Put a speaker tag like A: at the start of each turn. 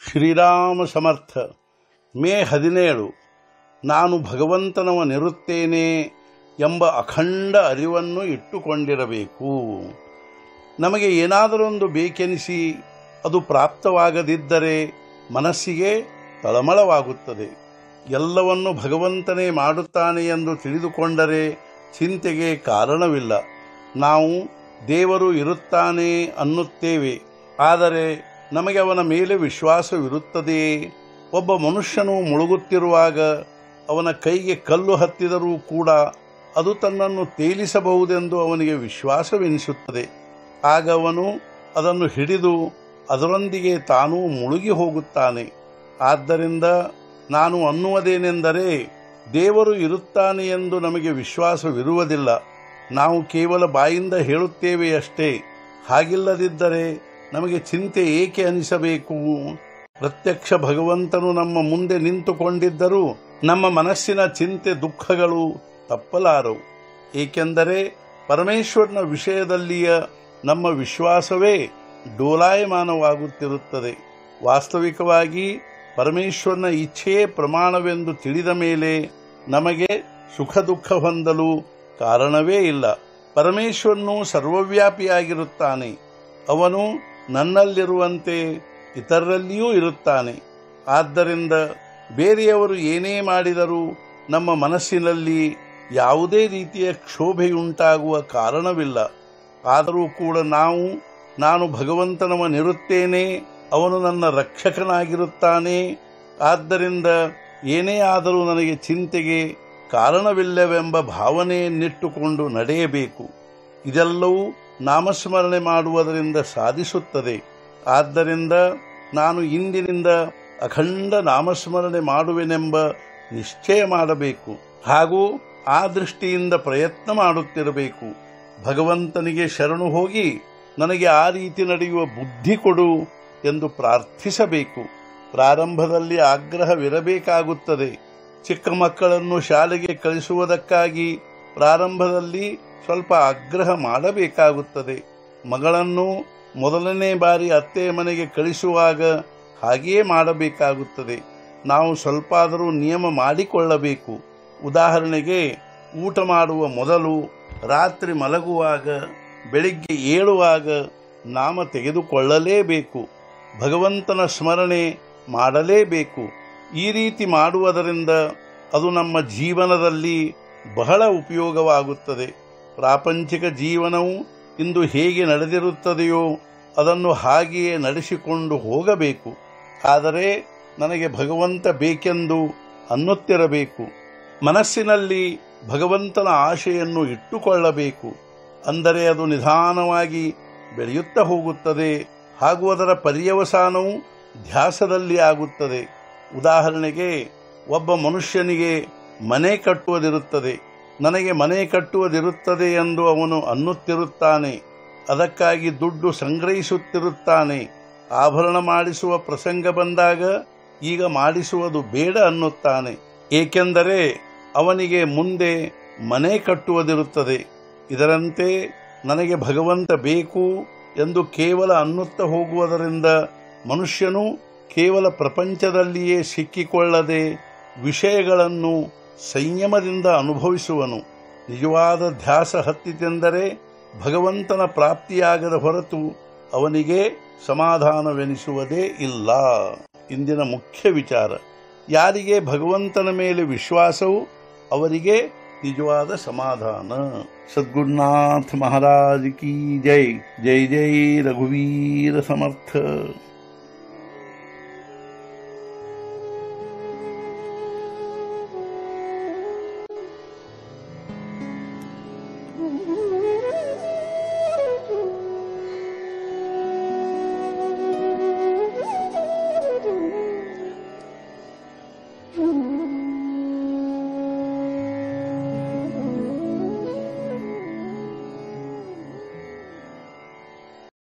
A: ಶ್ರೀರಾಮ ಸಮರ್ಥ. ಮೇ 17. ನಾನು ಭಗವಂತನವನಿರುತ್ತೇನೆ ಎಂಬ ಅಖಂಡ ಅರಿವನ್ನು ಇಟ್ಟುಕೊಂಡಿರಬೇಕು. ನಮಗೆ ಏನಾದರೊಂದು ಬೇಕೆನಿಸಿ ಅದು ಪ್ರಾಪ್ತವಾಗದಿದ್ದರೆ ಮನಸ್ಸಿಗೆ ತಳಮಳವಾಗುತ್ತದೆ. ಎಲ್ಲವನ್ನು ಭಗವಂತನೇ ಮಾಡುತ್ತಾನೆ ಎಂದು ತಿಳಿದುಕೊಂಡರೆ ಚಿಂತೆಗೆ ಕಾರಣವಿಲ್ಲ. ನಾವು ದೇವರು ಇರುತ್ತಾನೆ ಅನ್ನುತ್ತೇವೆ, ಆದರೆ ನಮಗೆ ಅವನ ಮೇಲೆ ವಿಶ್ವಾಸವಿರುತ್ತದೆಯೇ? ಒಬ್ಬ ಮನುಷ್ಯನು ಮುಳುಗುತ್ತಿರುವಾಗ ಅವನ ಕೈಗೆ ಕಲ್ಲು ಹತ್ತಿದರೂ ಕೂಡ ಅದು ತನ್ನನ್ನು ತೇಲಿಸಬಹುದೆಂದು ಅವನಿಗೆ ವಿಶ್ವಾಸವೆನಿಸುತ್ತದೆ. ಆಗ ಅವನು ಅದನ್ನು ಹಿಡಿದು ಅದರೊಂದಿಗೆ ತಾನೂ ಮುಳುಗಿ ಹೋಗುತ್ತಾನೆ. ಆದ್ದರಿಂದ ನಾನು ಅನ್ನುವುದೇನೆಂದರೆ, ದೇವರು ಇರುತ್ತಾನೆ ಎಂದು ನಮಗೆ ವಿಶ್ವಾಸವಿರುವುದಿಲ್ಲ. ನಾವು ಕೇವಲ ಬಾಯಿಂದ ಹೇಳುತ್ತೇವೆಯಷ್ಟೇ. ಹಾಗಿಲ್ಲದಿದ್ದರೆ ನಮಗೆ ಚಿಂತೆ ಏಕೆ ಅನಿಸಬೇಕು? ಪ್ರತ್ಯಕ್ಷ ಭಗವಂತನು ನಮ್ಮ ಮುಂದೆ ನಿಂತುಕೊಂಡಿದ್ದರೂ ನಮ್ಮ ಮನಸ್ಸಿನ ಚಿಂತೆ ದುಃಖಗಳು ತಪ್ಪಲಾರವು. ಏಕೆಂದರೆ ಪರಮೇಶ್ವರನ ವಿಷಯದಲ್ಲಿಯ ನಮ್ಮ ವಿಶ್ವಾಸವೇ ಡೋಲಾಯಮಾನವಾಗುತ್ತಿರುತ್ತದೆ. ವಾಸ್ತವಿಕವಾಗಿ ಪರಮೇಶ್ವರನ ಇಚ್ಛೆಯೇ ಪ್ರಮಾಣವೆಂದು ತಿಳಿದ ಮೇಲೆ ನಮಗೆ ಸುಖ ದುಃಖ ಹೊಂದಲು ಕಾರಣವೇ ಇಲ್ಲ. ಪರಮೇಶ್ವರನು ಸರ್ವವ್ಯಾಪಿಯಾಗಿರುತ್ತಾನೆ. ಅವನು ನನ್ನಲ್ಲಿರುವಂತೆ ಇತರರಲ್ಲಿಯೂ ಇರುತ್ತಾನೆ. ಆದ್ದರಿಂದ ಬೇರೆಯವರು ಏನೇ ಮಾಡಿದರೂ ನಮ್ಮ ಮನಸ್ಸಿನಲ್ಲಿ ಯಾವುದೇ ರೀತಿಯ ಕ್ಷೋಭೆಯುಂಟಾಗುವ ಕಾರಣವಿಲ್ಲ. ಆದರೂ ಕೂಡ ನಾನು ಭಗವಂತನವನಿರುತ್ತೇನೆ, ಅವನು ನನ್ನ ರಕ್ಷಕನಾಗಿರುತ್ತಾನೆ, ಆದ್ದರಿಂದ ಏನೇ ಆದರೂ ನನಗೆ ಚಿಂತೆಗೆ ಕಾರಣವಿಲ್ಲವೆಂಬ ಭಾವನೆಯನ್ನಿಟ್ಟುಕೊಂಡು ನಡೆಯಬೇಕು. ಇದೆಲ್ಲವೂ ನಾಮಸ್ಮರಣೆ ಮಾಡುವುದರಿಂದ ಸಾಧಿಸುತ್ತದೆ. ಆದ್ದರಿಂದ ನಾನು ಇಂದಿನಿಂದ ಅಖಂಡ ನಾಮಸ್ಮರಣೆ ಮಾಡುವೆನೆಂಬ ನಿಶ್ಚಯ ಮಾಡಬೇಕು ಹಾಗೂ ಆ ದೃಷ್ಟಿಯಿಂದ ಪ್ರಯತ್ನ ಮಾಡುತ್ತಿರಬೇಕು. ಭಗವಂತನಿಗೆ ಶರಣು ಹೋಗಿ ನನಗೆ ಆ ರೀತಿ ನಡೆಯುವ ಬುದ್ಧಿ ಕೊಡು ಎಂದು ಪ್ರಾರ್ಥಿಸಬೇಕು. ಪ್ರಾರಂಭದಲ್ಲಿ ಆಗ್ರಹವಿರಬೇಕಾಗುತ್ತದೆ. ಚಿಕ್ಕ ಮಕ್ಕಳನ್ನು ಶಾಲೆಗೆ ಕಳಿಸುವುದಕ್ಕಾಗಿ ಪ್ರಾರಂಭದಲ್ಲಿ ಸ್ವಲ್ಪ ಆಗ್ರಹ ಮಾಡಬೇಕಾಗುತ್ತದೆ. ಮಗಳನ್ನು ಮೊದಲನೇ ಬಾರಿ ಅತ್ತೆಯ ಮನೆಗೆ ಕಳಿಸುವಾಗ ಹಾಗೆಯೇ ಮಾಡಬೇಕಾಗುತ್ತದೆ. ನಾವು ಸ್ವಲ್ಪ ಆದರೂ ನಿಯಮ ಮಾಡಿಕೊಳ್ಳಬೇಕು. ಉದಾಹರಣೆಗೆ, ಊಟ ಮಾಡುವ ಮೊದಲು, ರಾತ್ರಿ ಮಲಗುವಾಗ, ಬೆಳಿಗ್ಗೆ ಏಳುವಾಗ ನಾಮ ತೆಗೆದುಕೊಳ್ಳಲೇಬೇಕು. ಭಗವಂತನ ಸ್ಮರಣೆ ಮಾಡಲೇಬೇಕು. ಈ ರೀತಿ ಮಾಡುವುದರಿಂದ ಅದು ನಮ್ಮ ಜೀವನದಲ್ಲಿ ಬಹಳ ಉಪಯೋಗವಾಗುತ್ತದೆ. ಪ್ರಾಪಂಚಿಕ ಜೀವನವು ಇಂದು ಹೇಗೆ ನಡೆದಿರುತ್ತದೆಯೋ ಅದನ್ನು ಹಾಗೆಯೇ ನಡೆಸಿಕೊಂಡು ಹೋಗಬೇಕು. ಆದರೆ ನನಗೆ ಭಗವಂತ ಬೇಕೆಂದು ಅನ್ನುತ್ತಿರಬೇಕು. ಮನಸ್ಸಿನಲ್ಲಿ ಭಗವಂತನ ಆಶೆಯನ್ನು ಇಟ್ಟುಕೊಳ್ಳಬೇಕು. ಅಂದರೆ ಅದು ನಿಧಾನವಾಗಿ ಬೆಳೆಯುತ್ತಾ ಹೋಗುತ್ತದೆ ಹಾಗೂ ಅದರ ಪರ್ಯವಸಾನವು ಧ್ಯಾಸದಲ್ಲಿ ಆಗುತ್ತದೆ. ಉದಾಹರಣೆಗೆ, ಒಬ್ಬ ಮನುಷ್ಯನಿಗೆ ಮನೆ ಕಟ್ಟುವುದಿರುತ್ತದೆ. ನನಗೆ ಮನೆ ಕಟ್ಟುವುದಿರುತ್ತದೆ ಎಂದು ಅವನು ಅನ್ನುತ್ತಿರುತ್ತಾನೆ. ಅದಕ್ಕಾಗಿ ದುಡ್ಡು ಸಂಗ್ರಹಿಸುತ್ತಿರುತ್ತಾನೆ. ಆಭರಣ ಮಾಡಿಸುವ ಪ್ರಸಂಗ ಬಂದಾಗ ಈಗ ಮಾಡಿಸುವುದು ಬೇಡ ಅನ್ನುತ್ತಾನೆ. ಏಕೆಂದರೆ ಅವನಿಗೆ ಮುಂದೆ ಮನೆ ಕಟ್ಟುವುದಿರುತ್ತದೆ. ಇದರಂತೆ ನನಗೆ ಭಗವಂತ ಬೇಕು ಎಂದು ಕೇವಲ ಅನ್ನುತ್ತಾ ಹೋಗುವುದರಿಂದ ಮನುಷ್ಯನು ಕೇವಲ ಪ್ರಪಂಚದಲ್ಲಿಯೇ ಸಿಕ್ಕಿಕೊಳ್ಳದೆ ವಿಷಯಗಳನ್ನು ಸಂಯಮದಿಂದ ಅನುಭವಿಸುವನು. ನಿಜವಾದ ಧ್ಯಾಸ ಹತ್ತಿತೆಂದರೆ ಭಗವಂತನ ಪ್ರಾಪ್ತಿಯಾಗದ ಹೊರತು ಅವನಿಗೆ ಸಮಾಧಾನವೆನಿಸುವುದೇ ಇಲ್ಲ. ಇಂದಿನ ಮುಖ್ಯ ವಿಚಾರ, ಯಾರಿಗೆ ಭಗವಂತನ ಮೇಲೆ ವಿಶ್ವಾಸವು ಅವರಿಗೆ ನಿಜವಾದ ಸಮಾಧಾನ. ಸದ್ಗುರುನಾಥ ಮಹಾರಾಜ್ ಕಿ ಜೈ. ಜೈ ಜೈ ರಘುವೀರ ಸಮರ್ಥ.